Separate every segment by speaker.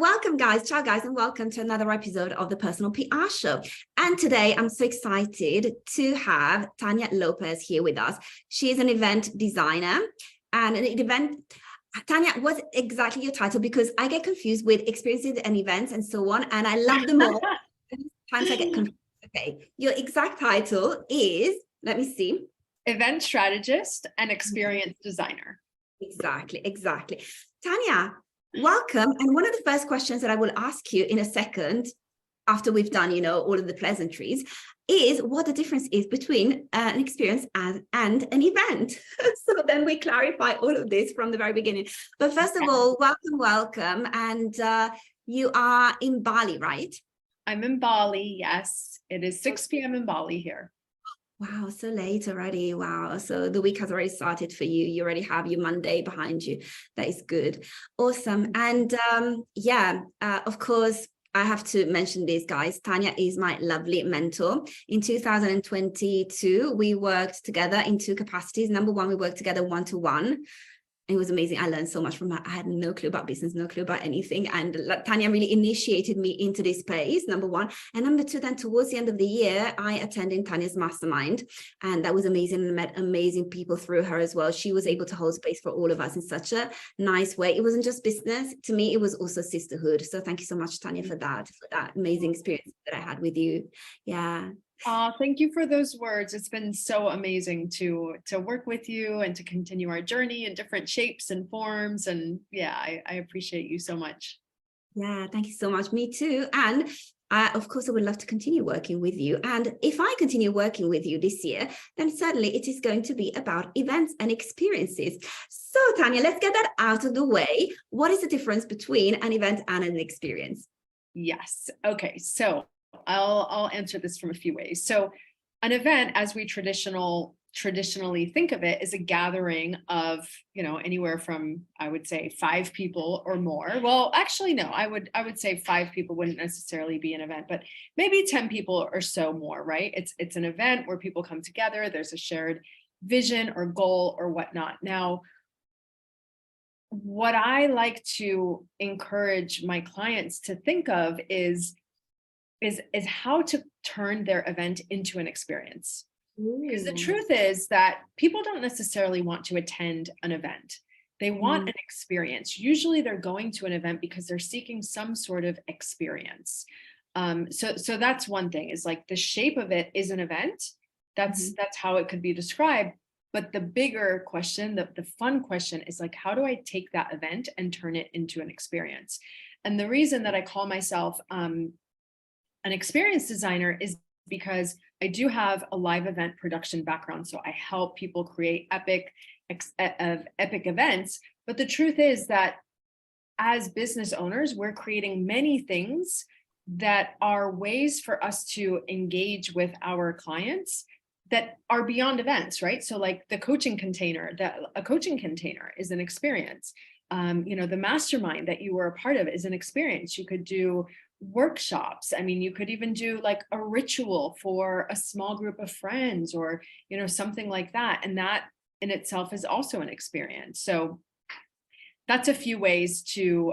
Speaker 1: Welcome guys, ciao guys, and welcome to another episode of the Personal PR Show. And today I'm so excited to have Tanya Lopez here with us. She is an event designer and an event. Tanya, what's exactly your title? Because I get confused with experiences and events and so on, and I love them all. Sometimes I get confused. Okay, your exact title is, let me see.
Speaker 2: Event strategist and experience designer.
Speaker 1: Exactly. Tanya, welcome. And one of the first questions that I will ask you in a second, after we've done, all of the pleasantries, is what the difference is between an experience and an event. So then we clarify all of this from the very beginning. But first of all, welcome. And you are in Bali, right?
Speaker 2: I'm in Bali, yes. It is 6 p.m. in Bali here.
Speaker 1: Wow, so late already. Wow. So the week has already started for you. You already have your Monday behind you. That is good. Awesome. And of course, I have to mention this, guys. Tanya is my lovely mentor. In 2022, we worked together in two capacities. Number one, we worked together one-to-one. It was amazing. I learned so much from her. I had no clue about business, no clue about anything. And Tanya really initiated me into this space, number one. And number two, then towards the end of the year, I attended Tanya's mastermind. And that was amazing. And met amazing people through her as well. She was able to hold space for all of us in such a nice way. It wasn't just business. To me, it was also sisterhood. So thank you so much, Tanya, for that amazing experience that I had with you. Yeah.
Speaker 2: Thank you for those words. It's been so amazing to work with you and to continue our journey in different shapes and forms. And yeah, I appreciate you so much.
Speaker 1: Yeah, thank you so much. Me too. And of course, I would love to continue working with you. And if I continue working with you this year, then certainly it is going to be about events and experiences. So Tanya, let's get that out of the way. What is the difference between an event and an experience?
Speaker 2: Yes. Okay. So I'll answer this from a few ways. So an event, as we traditionally think of it, is a gathering of, anywhere from, I would say, 5 people or more. Well, actually, no, I would say 5 people wouldn't necessarily be an event, but maybe 10 people or so more, right? It's an event where people come together. There's a shared vision or goal or whatnot. Now, what I like to encourage my clients to think of is how to turn their event into an experience. Because the truth is that people don't necessarily want to attend an event. They want an experience. Usually they're going to an event because they're seeking some sort of experience. So that's one thing, is like the shape of it is an event. That's how it could be described. But the bigger question, the fun question is like, how do I take that event and turn it into an experience? And the reason that I call myself an experience designer is because I do have a live event production background. So I help people create epic events. But the truth is that as business owners, we're creating many things that are ways for us to engage with our clients that are beyond events, right? So like a coaching container is an experience. The mastermind that you were a part of is an experience. You could do workshops. I mean, you could even do like a ritual for a small group of friends or, something like that. And that in itself is also an experience. So that's a few ways to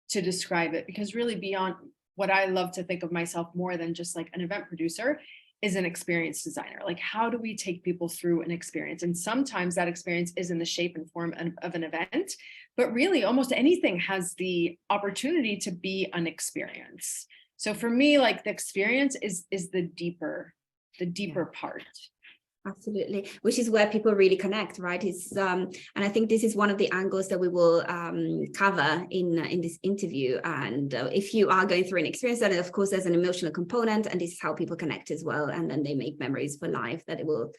Speaker 2: describe it, because really beyond what I love to think of myself more than just like an event producer is an experience designer. Like, how do we take people through an experience? And sometimes that experience is in the shape and form of an event, but really almost anything has the opportunity to be an experience. So for me, like the experience is the deeper part.
Speaker 1: Absolutely, which is where people really connect, right? And I think this is one of the angles that we will cover in this interview. And if you are going through an experience, then of course there's an emotional component, and this is how people connect as well, and then they make memories for life that they will,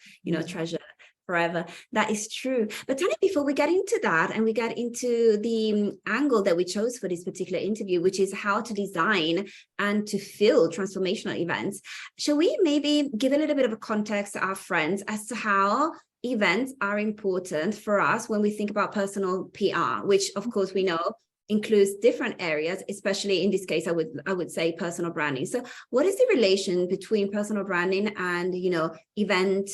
Speaker 1: treasure forever. That is true. But Tanya, before we get into that and we get into the angle that we chose for this particular interview, which is how to design and to fill transformational events, shall we maybe give a little bit of a context to our friends as to how events are important for us when we think about personal PR, which of course we know includes different areas, especially in this case, I would say personal branding. So what is the relation between personal branding and, you know, event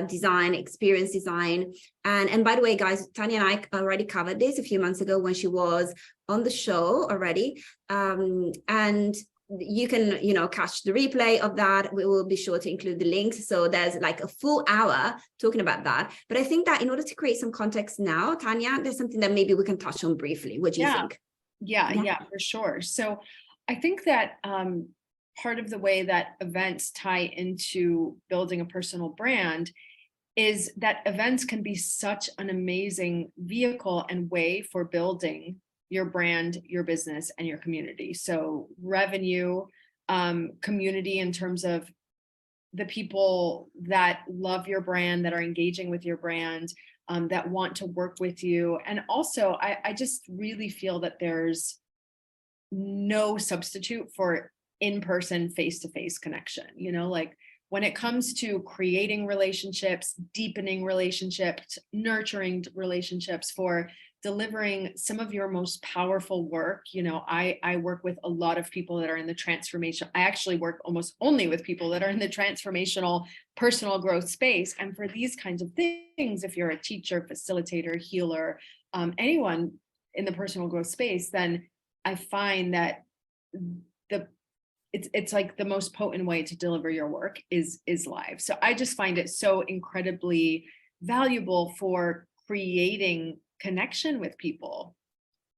Speaker 1: design, experience design? And by the way, guys, Tanya and I already covered this a few months ago when she was on the show already. And you can, you know, catch the replay of that. We will be sure to include the links. So there's like a full hour talking about that. But I think that in order to create some context now, Tanya, there's something that maybe we can touch on briefly. What do you think?
Speaker 2: Yeah, for sure. So I think that part of the way that events tie into building a personal brand is that events can be such an amazing vehicle and way for building your brand, your business, and your community. So revenue, community in terms of the people that love your brand, that are engaging with your brand, that want to work with you. And also, I just really feel that there's no substitute for in-person, face-to-face connection. You know, like when it comes to creating relationships, deepening relationships, nurturing relationships, for delivering some of your most powerful work. You know, I work with a lot of people that are in the transformation. I actually work almost only with people that are in the transformational personal growth space. And for these kinds of things, if you're a teacher, facilitator, healer, anyone in the personal growth space, then I find that it's like the most potent way to deliver your work is live. So I just find it so incredibly valuable for creating connection with people.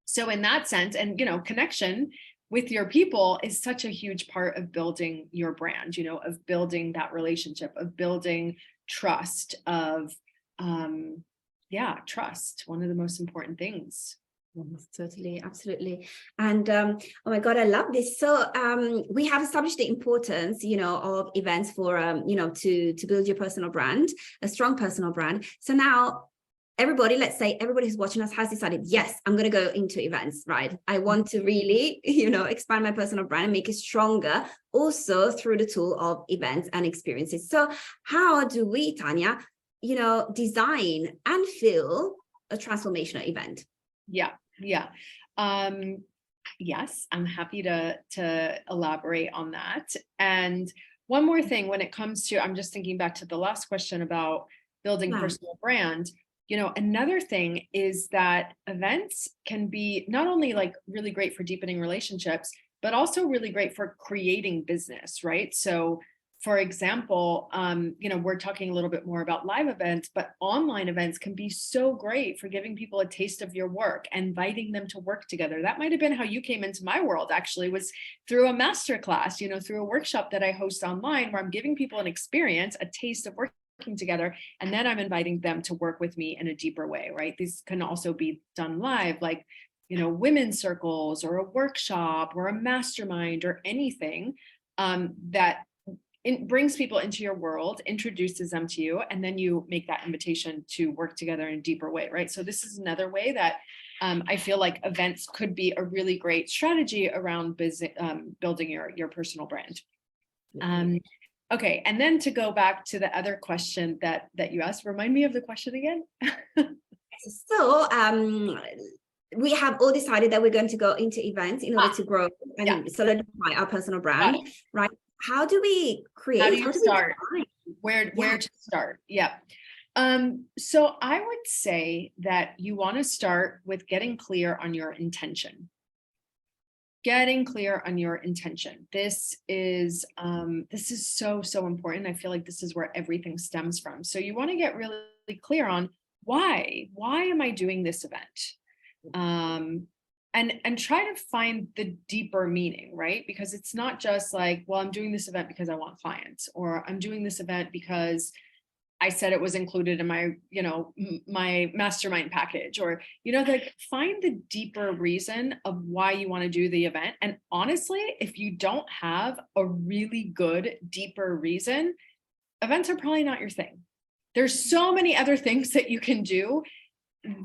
Speaker 2: So in that sense, and you know, connection with your people is such a huge part of building your brand, you know, of building that relationship, of building trust, of trust, one of the most important things.
Speaker 1: Yes, totally, absolutely. And oh my God, I love this. So we have established the importance, you know, of events for you know, to build your personal brand, a strong personal brand. So now everybody, let's say everybody who's watching us has decided, yes, I'm going to go into events, right? I want to really, you know, expand my personal brand and make it stronger also through the tool of events and experiences. So how do we, Tanya, you know, design and fill a transformational event?
Speaker 2: Yeah. Yes, I'm happy to elaborate on that. And one more thing, when it comes to, I'm just thinking back to the last question about building personal brand. You know, another thing is that events can be not only like really great for deepening relationships, but also really great for creating business, right? So for example, you know, we're talking a little bit more about live events, but online events can be so great for giving people a taste of your work, inviting them to work together. That might have been how you came into my world, actually, was through a masterclass, you know, through a workshop that I host online, where I'm giving people an experience, a taste of working together, and then I'm inviting them to work with me in a deeper way, right? These can also be done live, like, you know, women's circles or a workshop or a mastermind or anything that it brings people into your world, introduces them to you, and then you make that invitation to work together in a deeper way, right? So this is another way that I feel like events could be a really great strategy around building your personal brand. Okay, and then to go back to the other question that you asked, remind me of the question again.
Speaker 1: So we have all decided that we're going to go into events in order to grow and solidify our personal brand, right? How do we create?
Speaker 2: How do you start? Where to start? Yeah. So I would say that you want to start with getting clear on your intention. Getting clear on your intention. This is so important. I feel like this is where everything stems from. So you want to get really clear on why am I doing this event? And try to find the deeper meaning, right? Because it's not just like, well, I'm doing this event because I want clients, or I'm doing this event because I said it was included in my, you know, my mastermind package, or, you know, like find the deeper reason of why you want to do the event. And honestly, if you don't have a really good, deeper reason, events are probably not your thing. There's so many other things that you can do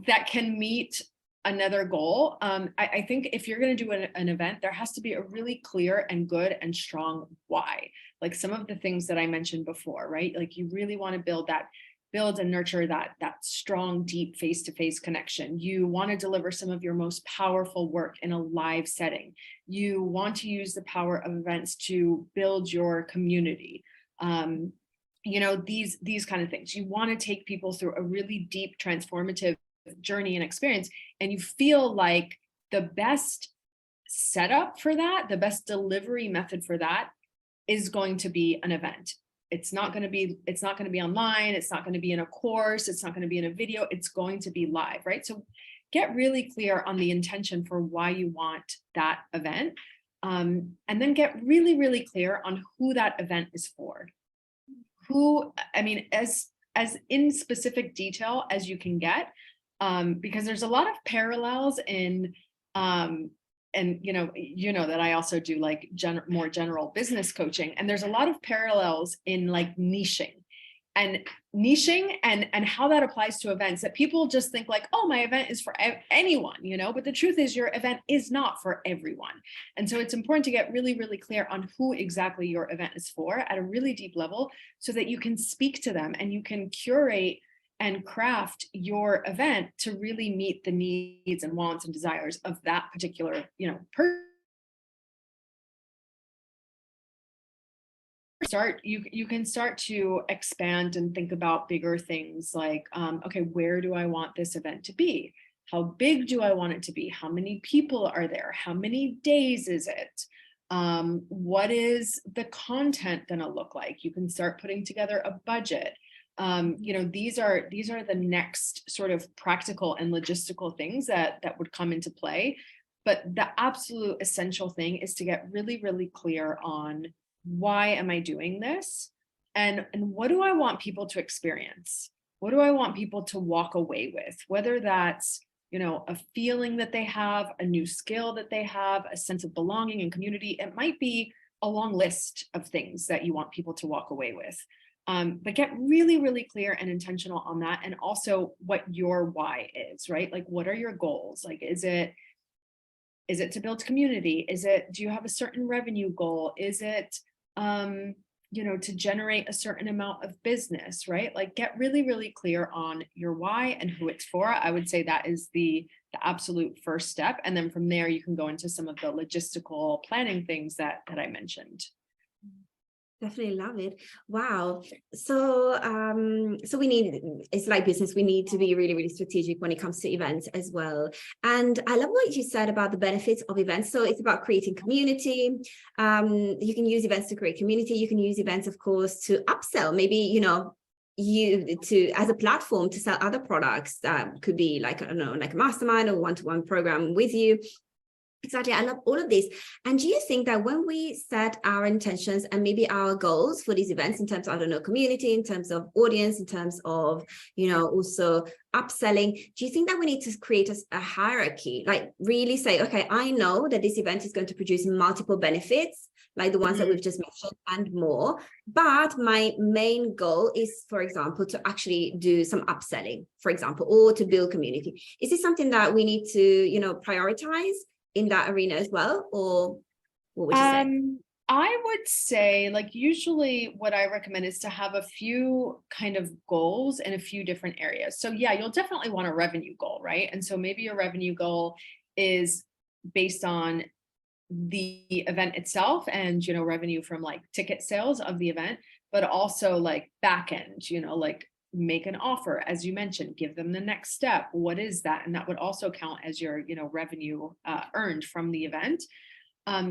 Speaker 2: that can meet another goal. I think if you're going to do an event, there has to be a really clear and good and strong why. Like some of the things that I mentioned before, right? Like you really want to build that build and nurture that strong, deep face-to-face connection. You want to deliver some of your most powerful work in a live setting. You want to use the power of events to build your community. These kind of things. You want to take people through a really deep, transformative journey and experience, and you feel like the best setup for that, the best delivery method for that is going to be an event. It's not going to be online. It's not going to be in a course. It's not going to be in a video. It's going to be live, right? So get really clear on the intention for why you want that event. And then get really, really clear on who that event is for. As in specific detail as you can get, because there's a lot of parallels in, and you know that I also do like more general business coaching, and there's a lot of parallels in like niching and how that applies to events, that people just think like, oh, my event is for anyone, but the truth is your event is not for everyone. And so it's important to get really, really clear on who exactly your event is for at a really deep level, so that you can speak to them and you can curate and craft your event to really meet the needs and wants and desires of that particular, person. You can start to expand and think about bigger things like, okay, where do I want this event to be? How big do I want it to be? How many people are there? How many days is it? What is the content going to look like? You can start putting together a budget. These are the next sort of practical and logistical things that would come into play. But the absolute essential thing is to get really, really clear on, why am I doing this? And what do I want people to experience? What do I want people to walk away with? Whether that's, a feeling that they have, a new skill that they have, a sense of belonging and community. It might be a long list of things that you want people to walk away with. But get really, really clear and intentional on that. And also what your why is, right? Like, what are your goals? Like, is it to build community? Do you have a certain revenue goal? Is it, to generate a certain amount of business, right? Like, get really, really clear on your why and who it's for. I would say that is the absolute first step. And then from there, you can go into some of the logistical planning things that I mentioned.
Speaker 1: Definitely love it. Wow. So it's like business. We need to be really, really strategic when it comes to events as well. And I love what you said about the benefits of events. So it's about creating community. You can use events to create community. You can use events, of course, to upsell. Maybe, as a platform to sell other products. That could be like, I don't know, like a mastermind or one-to-one program with you. Exactly. I love all of this. And do you think that when we set our intentions and maybe our goals for these events in terms of, I don't know, community, in terms of audience, in terms of, also upselling, do you think that we need to create a hierarchy, like really say, okay, I know that this event is going to produce multiple benefits, like the ones that we've just mentioned and more, but my main goal is, for example, to actually do some upselling, for example, or to build community. Is this something that we need to, prioritize in that arena as well, or what would you say?
Speaker 2: I would say, like, usually what I recommend is to have a few kind of goals in a few different areas. So yeah, you'll definitely want a revenue goal, right? And so maybe your revenue goal is based on the event itself and, revenue from like ticket sales of the event, but also like back end, like make an offer, as you mentioned, give them the next step. What is that? And that would also count as your, revenue earned from the event.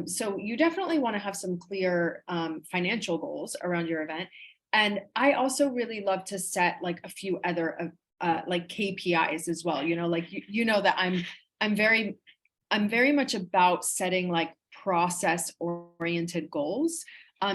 Speaker 2: So you definitely want to have some clear financial goals around your event. And I also really love to set like a few other like KPIs as well. Like, that I'm very much about setting like process oriented goals.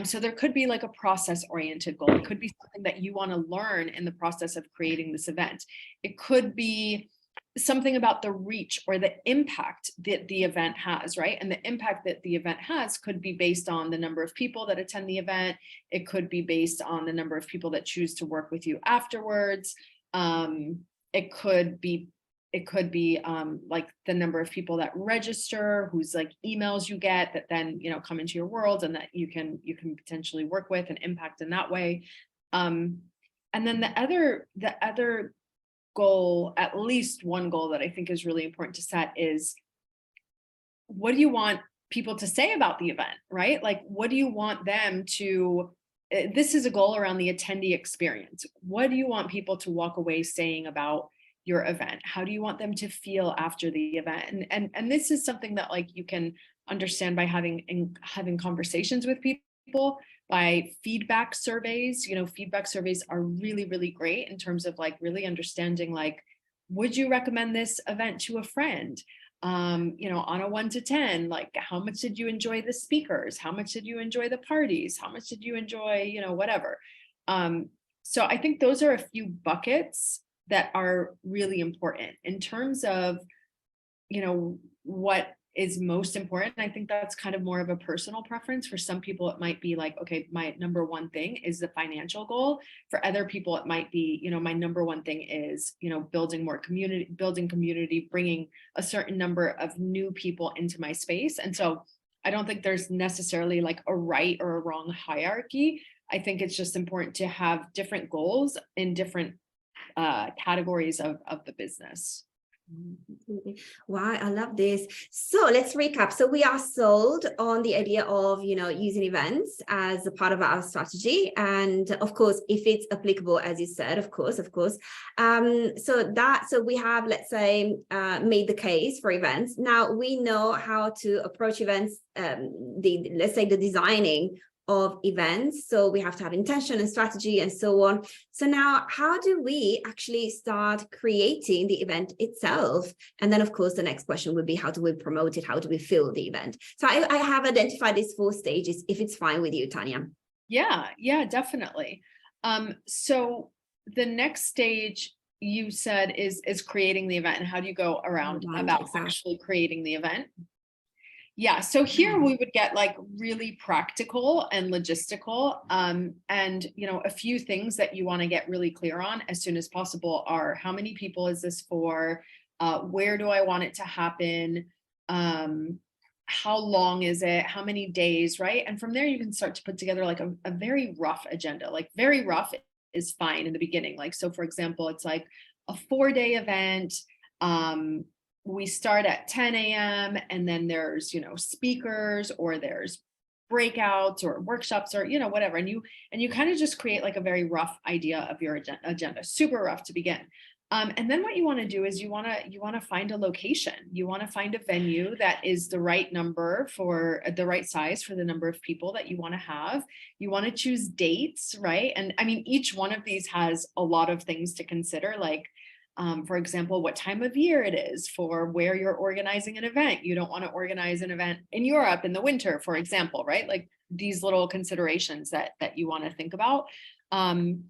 Speaker 2: So there could be like a process oriented goal. It could be something that you want to learn in the process of creating this event. It could be something about the reach or the impact that the event has, right? And the impact that the event has could be based on the number of people that attend the event. It could be based on the number of people that choose to work with you afterwards. It could be like the number of people that register, whose like emails you get that then, come into your world and that you can potentially work with and impact in that way. And then the other goal, at least one goal that I think is really important to set, is what do you want people to say about the event, right? Like, what do you want them to, this is a goal around the attendee experience. What do you want people to walk away saying about your event? How do you want them to feel after the event? And this is something that like you can understand by having conversations with people, by feedback surveys. You know, feedback surveys are really, really great in terms of like really understanding, like, would you recommend this event to a friend? You know, on a 1 to 10, like, how much did you enjoy the speakers? How much did you enjoy the parties? How much did you enjoy, you know, whatever. So I think those are a few buckets that are really important in terms of, you know, what is most important. I think that's kind of more of a personal preference. For some people, it might be like, okay, my number one thing is the financial goal. For other people, it might be, you know, my number one thing is, you know, building community, bringing a certain number of new people into my space. And so I don't think there's necessarily like a right or a wrong hierarchy. I think it's just important to have different goals in different categories of the business.
Speaker 1: Wow, I love this. So let's recap. So we are sold on the idea of, you know, using events as a part of our strategy. And of course, if it's applicable, as you said, of course. So we have, let's say, made the case for events. Now we know how to approach events, let's say the designing of events. So we have to have intention and strategy and so on. So now how do we actually start creating the event itself? And then of course, the next question would be, how do we promote it? How do we fill the event? So I have identified these 4 stages, if it's fine with you, Tanya.
Speaker 2: Yeah, definitely. So the next stage you said is creating the event, and how do you go around about actually creating the event? Yeah, so here we would get like really practical and logistical. And, you know, a few things that you want to get really clear on as soon as possible are, how many people is this for? Where do I want it to happen? How long is it? How many days, right? And from there, you can start to put together like a very rough agenda. Like, very rough is fine in the beginning. Like, so for example, it's like a 4-day event. We start at 10 a.m. and then there's, you know, speakers, or there's breakouts or workshops, or, you know, whatever. And you kind of just create like a very rough idea of your agenda, super rough to begin. And then what you want to do is you want to find a location. You want to find a venue that is the right number, for the right size for the number of people that you want to have. You want to choose dates, right? And I mean, each one of these has a lot of things to consider, like, for example, what time of year it is, for where you're organizing an event. You don't want to organize an event in Europe in the winter, for example, right? Like, these little considerations that you want to think about. And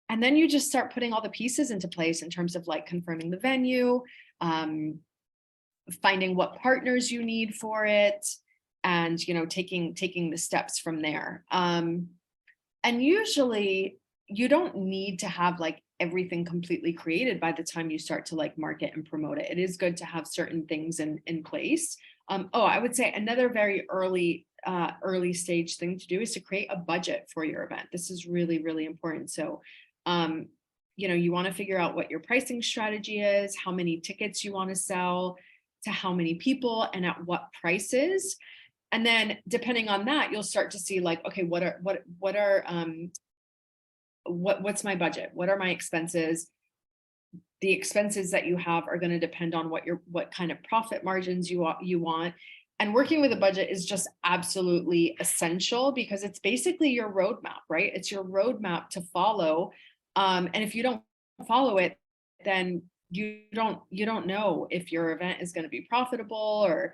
Speaker 2: then you just start putting all the pieces into place in terms of like confirming the venue, finding what partners you need for it, and, you know, taking the steps from there. And usually you don't need to have like everything completely created by the time you start to like market and promote it. It is good to have certain things in place. I would say another very early stage thing to do is to create a budget for your event. This is really, really important. So, you know, you want to figure out what your pricing strategy is, how many tickets you want to sell to how many people, and at what prices. And then depending on that, you'll start to see like, okay, what's my budget? What are my expenses? The expenses that you have are going to depend on what kind of profit margins you want. And working with a budget is just absolutely essential, because it's basically your roadmap, right? It's your roadmap to follow. And if you don't follow it, then you don't know if your event is going to be profitable, or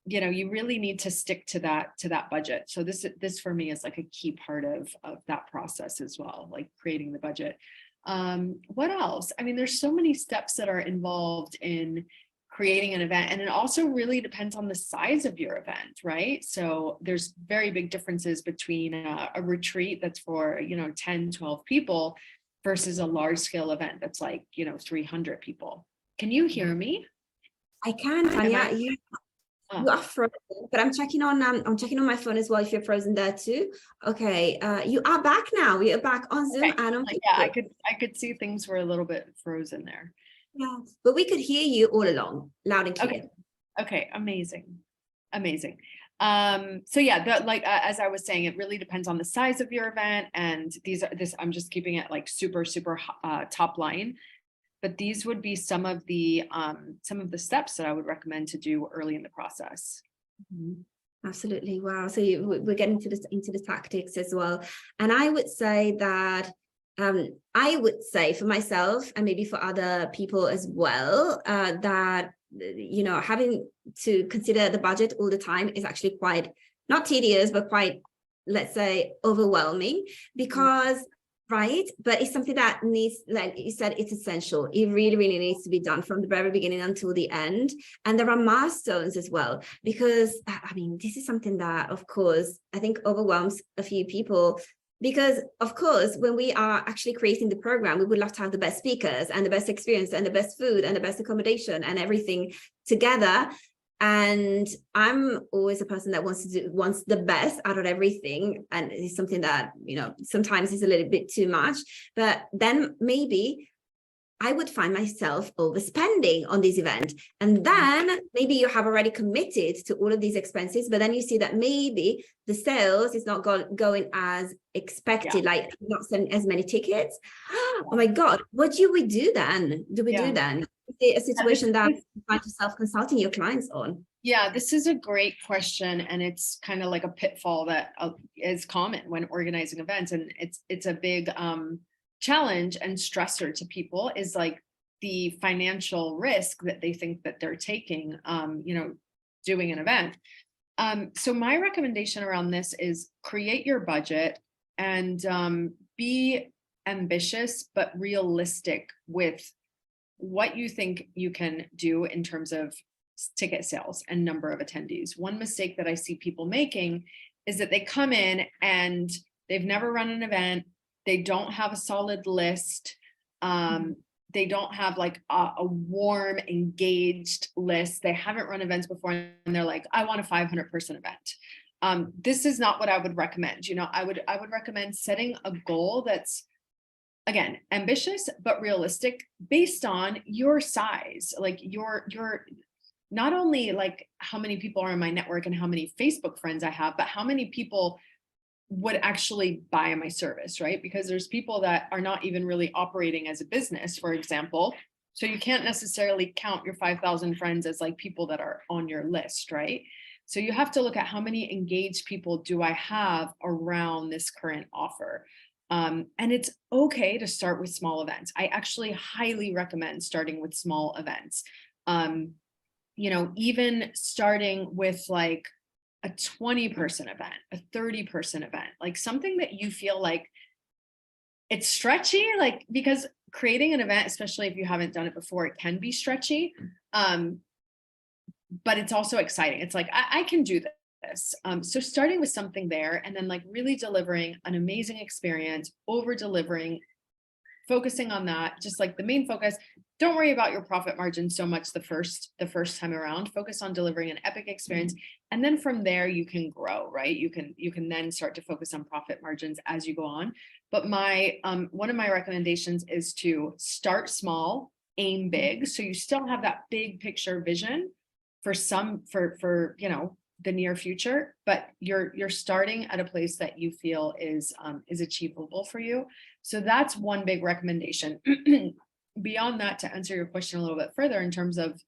Speaker 2: you know, you really need to stick to that budget. So this for me is like a key part of that process as well, like creating the budget. What else? I mean, there's so many steps that are involved in creating an event, and it also really depends on the size of your event, right? So there's very big differences between a retreat that's for, you know, 10, 12 people versus a large scale event that's like, you know, 300 people. Can you hear me?
Speaker 1: I can, Tanya. You are frozen, but I'm checking on my phone as well if you're frozen there too. Okay, you are back now. We are back on Zoom
Speaker 2: Okay.
Speaker 1: and on
Speaker 2: Yeah,
Speaker 1: Facebook.
Speaker 2: I could see things were a little bit frozen there.
Speaker 1: Yeah, but we could hear you all along, loud and clear.
Speaker 2: Okay. Okay, amazing. Amazing. So yeah, as I was saying, it really depends on the size of your event, and I'm just keeping it like super top line, but these would be some of the steps that I would recommend to do early in the process.
Speaker 1: Mhm. Absolutely. Wow. So we're getting into the tactics as well. And I would say that for myself and maybe for other people as well, that having to consider the budget all the time is actually quite not tedious, but quite, let's say, overwhelming, because right, but it's something that needs, like you said, it's essential. It really needs to be done from the very beginning until the end. And there are milestones as well, because I mean, this is something that, of course, I think overwhelms a few people. Because of course, when we are actually creating the program, we would love to have the best speakers and the best experience and the best food and the best accommodation and everything together. And I'm always a person that wants the best out of everything. And it's something that, sometimes is a little bit too much, but then maybe I would find myself overspending on this event. And then maybe you have already committed to all of these expenses, but then you see that maybe the sales is not going as expected, like not selling as many tickets. Oh my God, what do we do then? Do then? Is it a situation that you find yourself consulting your clients on?
Speaker 2: Yeah, this is a great question, and it's kind of like a pitfall that is common when organizing events, and it's a big challenge and stressor to people, is like the financial risk that they think that they're taking, doing an event. So my recommendation around this is create your budget and be ambitious but realistic with what you think you can do in terms of ticket sales and number of attendees. One mistake that I see people making is that they come in and they've never run an event. They don't have a solid list. They don't have like a warm, engaged list. They haven't run events before, and they're like, I want a 500-person event. This is not what I would recommend. I would recommend setting a goal that's, again, ambitious but realistic based on your size, like your not only like how many people are in my network and how many Facebook friends I have, but how many people would actually buy my service, right? Because there's people that are not even really operating as a business, for example. So you can't necessarily count your 5,000 friends as like people that are on your list, right? So you have to look at how many engaged people do I have around this current offer. And it's okay to start with small events. I actually highly recommend starting with small events. Even starting with like a 20-person event, a 30-person event, like something that you feel like it's stretchy, like, because creating an event, especially if you haven't done it before, it can be stretchy. But it's also exciting. It's like, I can do this. So starting with something there, and then like really delivering an amazing experience, over delivering, focusing on that, just like the main focus. Don't worry about your profit margin so much the first time around. Focus on delivering an epic experience. And then from there you can grow, right? You can then start to focus on profit margins as you go on. But my one of my recommendations is to start small, aim big. So you still have that big picture vision for the near future, but you're starting at a place that you feel is achievable for you. So that's one big recommendation. Beyond that, to answer your question a little bit further in terms of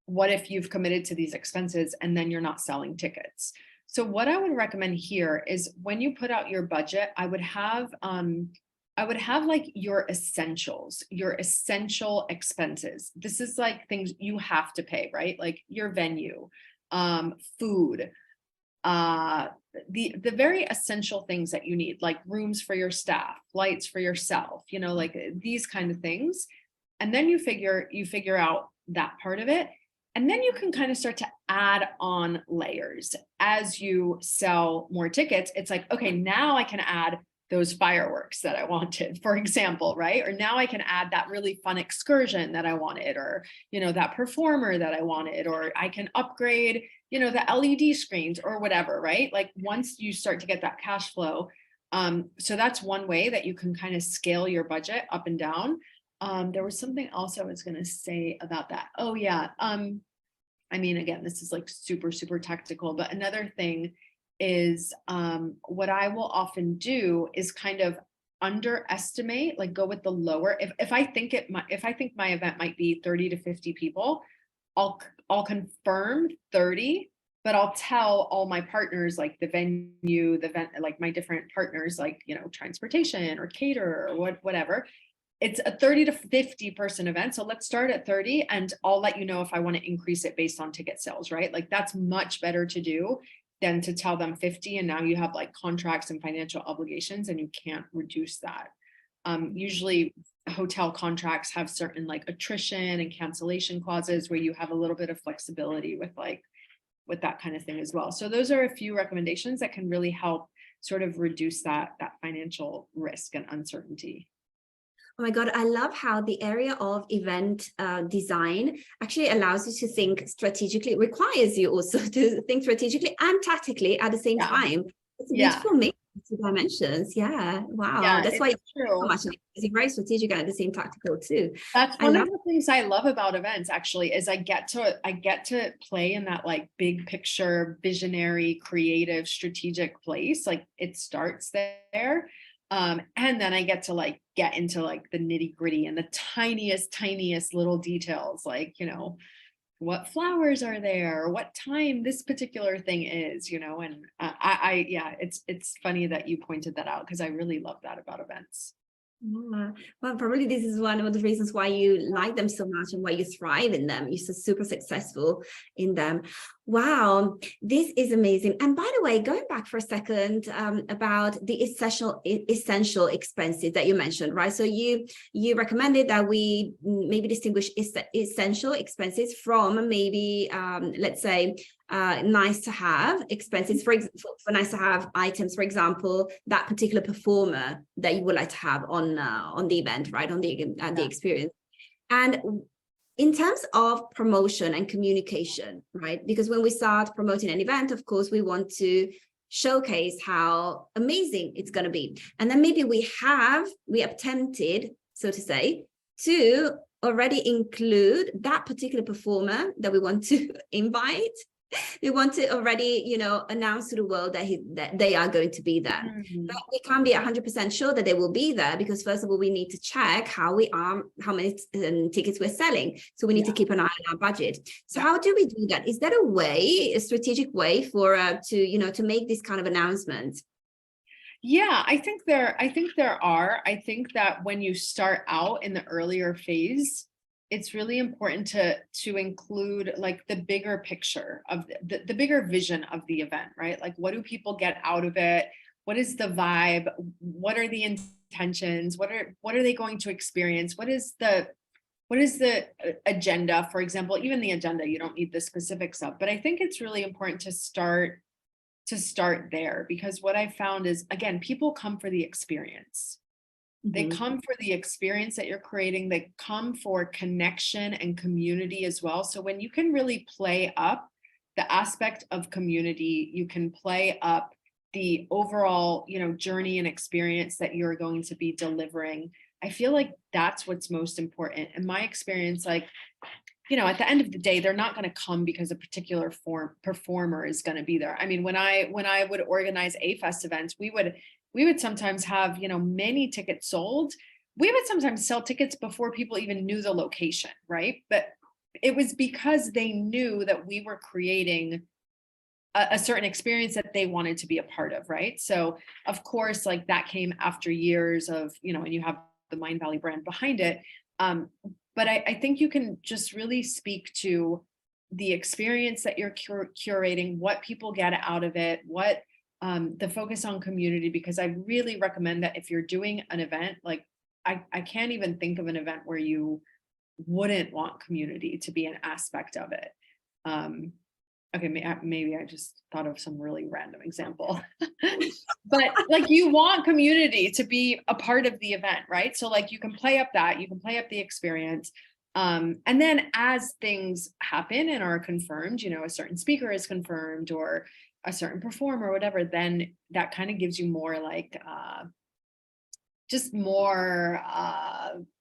Speaker 2: what if you've committed to these expenses and then you're not selling tickets? So what I would recommend here is, when you put out your budget, I would have like your essentials, your essential expenses. This is like things you have to pay, right? Like your venue, food, the very essential things that you need, like rooms for your staff, flights for yourself, like these kind of things. And then you figure out that part of it. And then you can kind of start to add on layers as you sell more tickets. It's like, okay, now I can add those fireworks that I wanted, for example, right? Or now I can add that really fun excursion that I wanted, or, that performer that I wanted, or I can upgrade, the LED screens or whatever, right? Like once you start to get that cash flow. So that's one way that you can kind of scale your budget up and down. There was something else I was going to say about that. Oh yeah. I mean, again, this is like super, super tactical, but another thing is what I will often do is kind of underestimate, like go with the lower. If I think my event might be 30 to 50 people, I'll confirm 30, but I'll tell all my partners, like the venue, the event, like my different partners, like, transportation or caterer or whatever. It's a 30 to 50 person event. So let's start at 30 and I'll let you know if I want to increase it based on ticket sales, right? Like that's much better to do than to tell them 50. And now you have like contracts and financial obligations and you can't reduce that. Usually hotel contracts have certain like attrition and cancellation clauses where you have a little bit of flexibility with that kind of thing as well. So those are a few recommendations that can really help sort of reduce that financial risk and uncertainty.
Speaker 1: Oh my God, I love how the area of event design actually allows you to think strategically. It requires you also to think strategically and tactically at the same time. It's a beautiful mix of two dimensions. Yeah. Wow.
Speaker 2: Yeah,
Speaker 1: That's why it's
Speaker 2: true.
Speaker 1: so much. It's very strategic and at the same tactical too.
Speaker 2: That's one of the things I love about events actually is I get to play in that like big picture, visionary, creative, strategic place. Like it starts there. And then I get to like get into like the nitty gritty and the tiniest little details, like, what flowers are there, or what time this particular thing is, and it's funny that you pointed that out because I really love that about events.
Speaker 1: Yeah. Well, probably this is one of the reasons why you like them so much and why you thrive in them. You're so super successful in them. Wow, this is amazing. And by the way, going back for a second about the essential expenses that you mentioned, right? So you recommended that we maybe distinguish essential expenses from maybe, let's say, nice to have expenses for nice to have items, for example, that particular performer that you would like to have on the event, right, on the experience. And in terms of promotion and communication, right, because when we start promoting an event, of course we want to showcase how amazing it's going to be, and then maybe we have attempted, so to say, to already include that particular performer that we want to invite. We want to already, announce to the world that they are going to be there. Mm-hmm. But we can't be 100% sure that they will be there because first of all, we need to check how many tickets we're selling. So we need to keep an eye on our budget. So how do we do that? Is there a strategic way for to make this kind of announcement?
Speaker 2: Yeah, I think there are. I think that when you start out in the earlier phase, it's really important to include like the bigger picture of the bigger vision of the event, right? Like what do people get out of it? What is the vibe? What are the intentions? What are they going to experience? What is the agenda? For example, even the agenda, you don't need the specifics of, but I think it's really important to start there because what I found is, again, people come for the experience. They come for the experience that you're creating. They come for connection and community as well. So when you can really play up the aspect of community, you can play up the overall, journey and experience that you're going to be delivering. I feel like that's what's most important. In my experience, like, at the end of the day, they're not going to come because a particular performer is going to be there. I mean, when I would organize A-Fest events, we would sometimes have, many tickets sold. We would sometimes sell tickets before people even knew the location, right? But it was because they knew that we were creating a certain experience that they wanted to be a part of, right? So of course, like that came after years of, and you have the Mindvalley brand behind it. But I think you can just really speak to the experience that you're curating, what people get out of it, what the focus on community, because I really recommend that if you're doing an event, like I can't even think of an event where you wouldn't want community to be an aspect of it. okay, maybe I just thought of some really random example, but like you want community to be a part of the event, right? So like you can play up the experience. And then as things happen and are confirmed, you know, a certain speaker is confirmed or a certain performer or whatever, then that kind of gives you more like, just more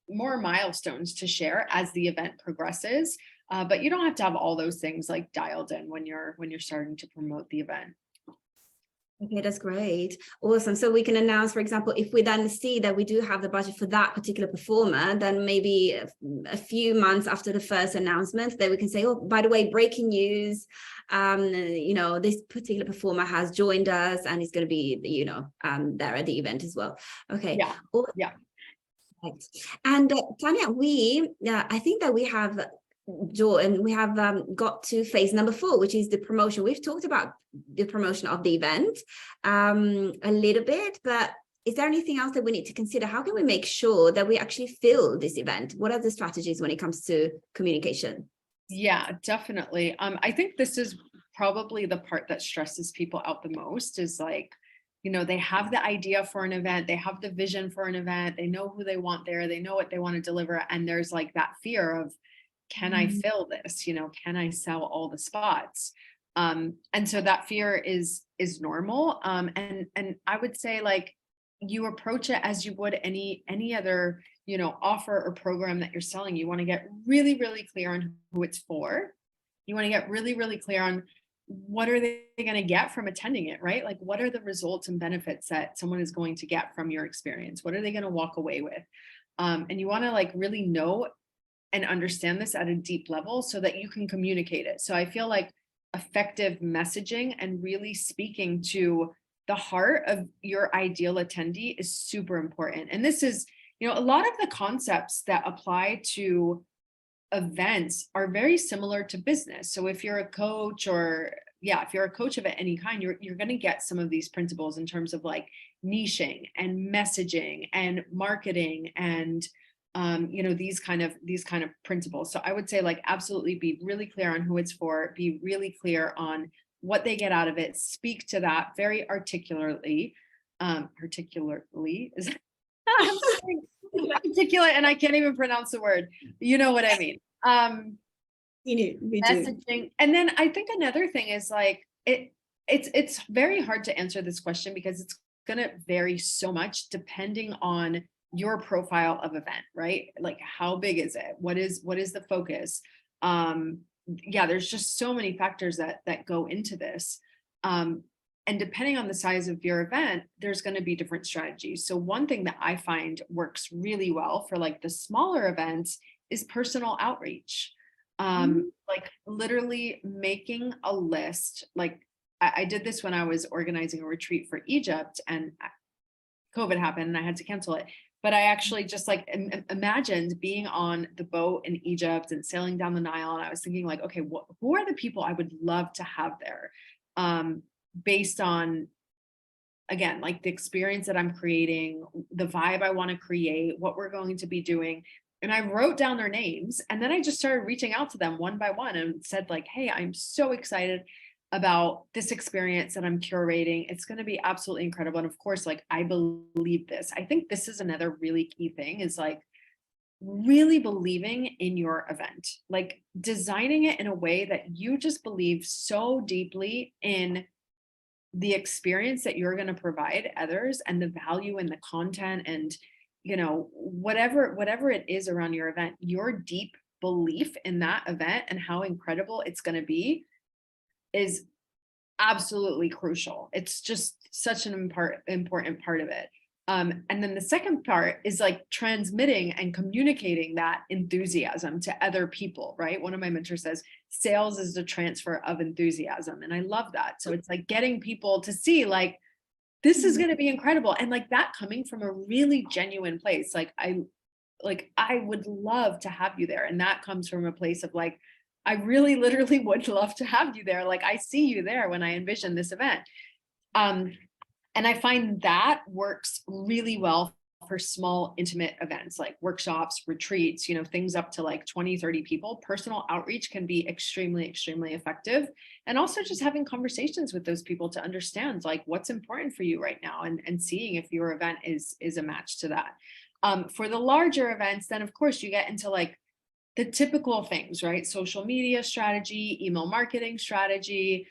Speaker 2: milestones to share as the event progresses. But you don't have to have all those things like dialed in when you're starting to promote the event.
Speaker 1: Okay, that's great. Awesome. So we can announce, for example, if we then see that we do have the budget for that particular performer, then maybe a few months after the first announcement, then we can say, oh, by the way, breaking news, you know, this particular performer has joined us and is going to be, you know, there at the event as well. Okay.
Speaker 2: Yeah. Yeah.
Speaker 1: And Tanya, I think that we have got to phase number 4, which is the promotion. We've talked about the promotion of the event a little bit, but is there anything else that we need to consider? How can we make sure that we actually fill this event? What are the strategies when it comes to communication?
Speaker 2: Yeah, definitely. I think this is probably the part that stresses people out the most is like, you know, they have the idea for an event, they have the vision for an event, they know who they want there, they know what they want to deliver. And there's like that fear of, can I fill this? You know, can I sell all the spots? And so that fear is normal. And I would say like you approach it as you would any other, you know, offer or program that you're selling. You want to get really, really clear on who it's for. You want to get really, really clear on what are they going to get from attending it, right? Like what are the results and benefits that someone is going to get from your experience? What are they going to walk away with? And you want to like really know and understand this at a deep level so that you can communicate it. So I feel like effective messaging and really speaking to the heart of your ideal attendee is super important. And this is, you know, a lot of the concepts that apply to events are very similar to business. So if you're a coach if you're a coach of any kind, you're going to get some of these principles in terms of like niching and messaging and marketing and you know, these kind of principles. So I would say like absolutely be really clear on who it's for, be really clear on what they get out of it, speak to that very articulately. Articulately is articulate, and I can't even pronounce the word. You know what I mean? Messaging. And then I think another thing is like it's very hard to answer this question because it's going to vary so much depending on your profile of event, right? Like how big is it? What is the focus? Yeah, there's just so many factors that go into this. And depending on the size of your event, there's going to be different strategies. So one thing that I find works really well for like the smaller events is personal outreach. Like literally making a list. Like I did this when I was organizing a retreat for Egypt and COVID happened and I had to cancel it. But I actually just like imagined being on the boat in Egypt and sailing down the Nile. And I was thinking like, okay, who are the people I would love to have there? Based on, again, like the experience that I'm creating, the vibe I want to create, what we're going to be doing. And I wrote down their names and then I just started reaching out to them one by one and said like, hey, I'm so excited about this experience that I'm curating. It's going to be absolutely incredible. And of course, like I believe this. I think this is another really key thing is like really believing in your event, like designing it in a way that you just believe so deeply in the experience that you're going to provide others and the value and the content and, you know, whatever it is around your event, your deep belief in that event and how incredible it's going to be is absolutely crucial. It's just such an important part of it. And then the second part is like transmitting and communicating that enthusiasm to other people, right? One of my mentors says, sales is the transfer of enthusiasm. And I love that. So it's like getting people to see like, this is going to be incredible. And like that coming from a really genuine place. Like I would love to have you there. And that comes from a place of like, I really literally would love to have you there. Like I see you there when I envision this event. And I find that works really well for small, intimate events like workshops, retreats, things up to like 20, 30 people, personal outreach can be extremely, extremely effective. And also just having conversations with those people to understand like what's important for you right now, and seeing if your event is a match to that. For the larger events, then of course you get into like the typical things, right? Social media strategy, email marketing strategy,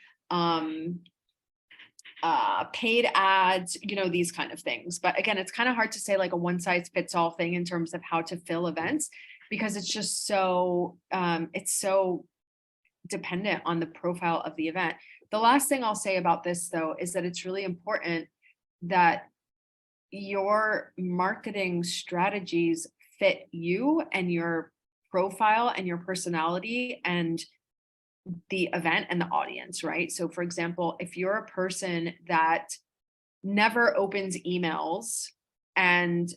Speaker 2: paid ads, these kind of things. But again, it's kind of hard to say like a one size fits all thing in terms of how to fill events, because it's just so, it's so dependent on the profile of the event. The last thing I'll say about this though, is that it's really important that your marketing strategies fit you and your profile and your personality and the event and the audience, right? So for example, if you're a person that never opens emails and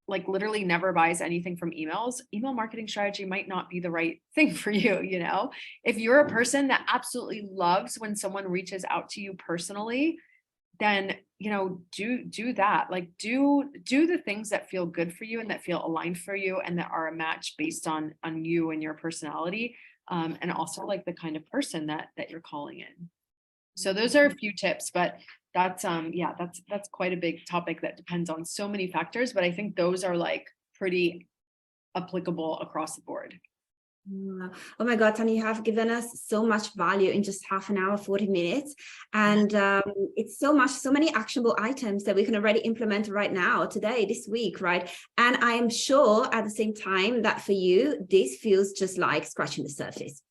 Speaker 2: like literally never buys anything from emails, email marketing strategy might not be the right thing for you. If you're a person that absolutely loves when someone reaches out to you personally, then do that. Like do the things that feel good for you and that feel aligned for you and that are a match based on you and your personality, and also like the kind of person that you're calling in. So those are a few tips, but that's that's quite a big topic that depends on so many factors, but I think those are like pretty applicable across the board.
Speaker 1: Oh my God, Tanya, you have given us so much value in just half an hour, 40 minutes. And it's so many actionable items that we can already implement right now, today, this week, right? And I am sure at the same time that for you, this feels just like scratching the surface.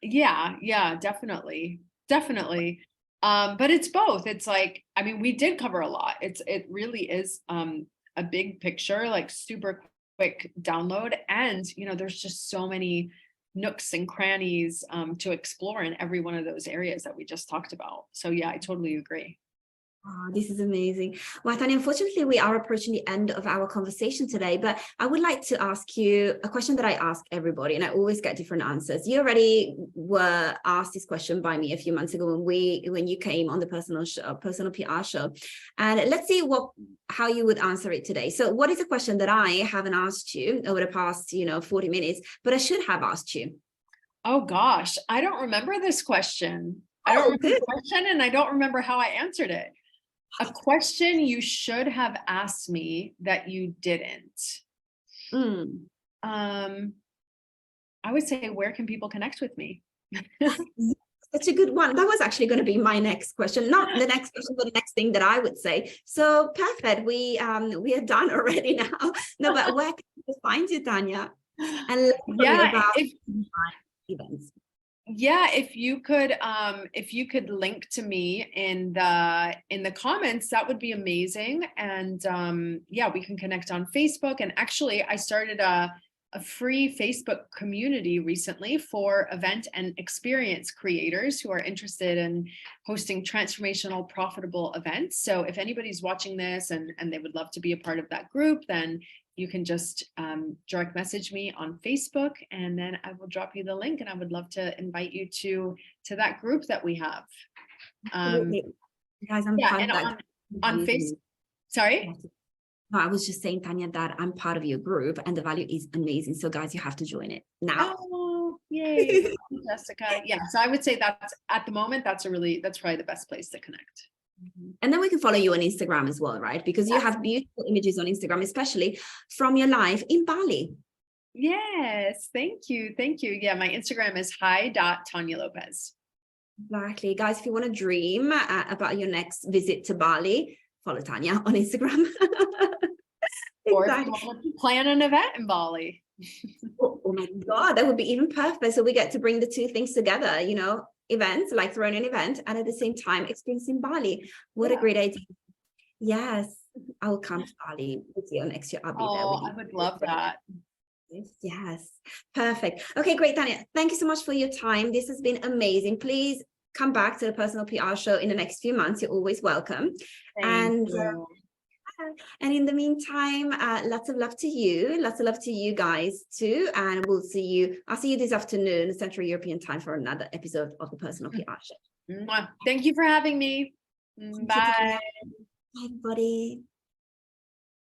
Speaker 2: Yeah, definitely. But it's both. It's like, I mean, we did cover a lot. It really is a big picture, like super quick download. And, there's just so many nooks and crannies to explore in every one of those areas that we just talked about. So yeah, I totally agree.
Speaker 1: Oh, this is amazing. Well, Tanya, unfortunately, we are approaching the end of our conversation today, but I would like to ask you a question that I ask everybody, and I always get different answers. You already were asked this question by me a few months ago when you came on the personal PR show, and let's see how you would answer it today. So what is a question that I haven't asked you over the past, 40 minutes, but I should have asked you?
Speaker 2: Oh gosh, I don't remember this question. I don't remember the question, and I don't remember how I answered it. A question you should have asked me that you didn't. I would say, where can people connect with me?
Speaker 1: That's a good one. That was actually going to be my next question. Not the next question, but the next thing that I would say. So perfect. We are done already now. No, but where can people find you, Tanya? And about events.
Speaker 2: Yeah, if you could link to me in the comments, that would be amazing. And yeah, we can connect on Facebook. And actually, I started a free Facebook community recently for event and experience creators who are interested in hosting transformational, profitable events. So if anybody's watching this and they would love to be a part of that group, then you can just direct message me on Facebook, and then I will drop you the link, and I would love to invite you to that group that we have.
Speaker 1: Guys, I'm part of that.
Speaker 2: On Facebook. Sorry?
Speaker 1: No, I was just saying, Tanya, that I'm part of your group and the value is amazing. So guys, you have to join it now.
Speaker 2: Oh, yay. Jessica. Yeah. So I would say that's at the moment, that's probably the best place to connect.
Speaker 1: And then we can follow you on Instagram as well, right? Because you have beautiful images on Instagram, especially from your life in Bali.
Speaker 2: Yes. Thank you. Yeah. My Instagram is hi.Tanya Lopez.
Speaker 1: Exactly. Guys, if you want to dream about your next visit to Bali, follow Tanya on Instagram.
Speaker 2: Or if you want to plan an event in Bali.
Speaker 1: Oh my God, that would be even perfect. So we get to bring the two things together, events, like throwing an event, and at the same time experiencing Bali. What a great idea. Yes, I will come to Bali with you next year. I'll be there with you.
Speaker 2: I would love that.
Speaker 1: Yes, perfect. Okay, great, Tanya. Thank you so much for your time. This has been amazing. Please come back to the Personal PR Show in the next few months. You're always welcome.
Speaker 2: Thank you.
Speaker 1: And in the meantime, lots of love to you. Lots of love to you guys too. And I'll see you this afternoon, Central European time, for another episode of the Personal PR Show.
Speaker 2: Thank you for having me. Bye.
Speaker 1: Bye, everybody.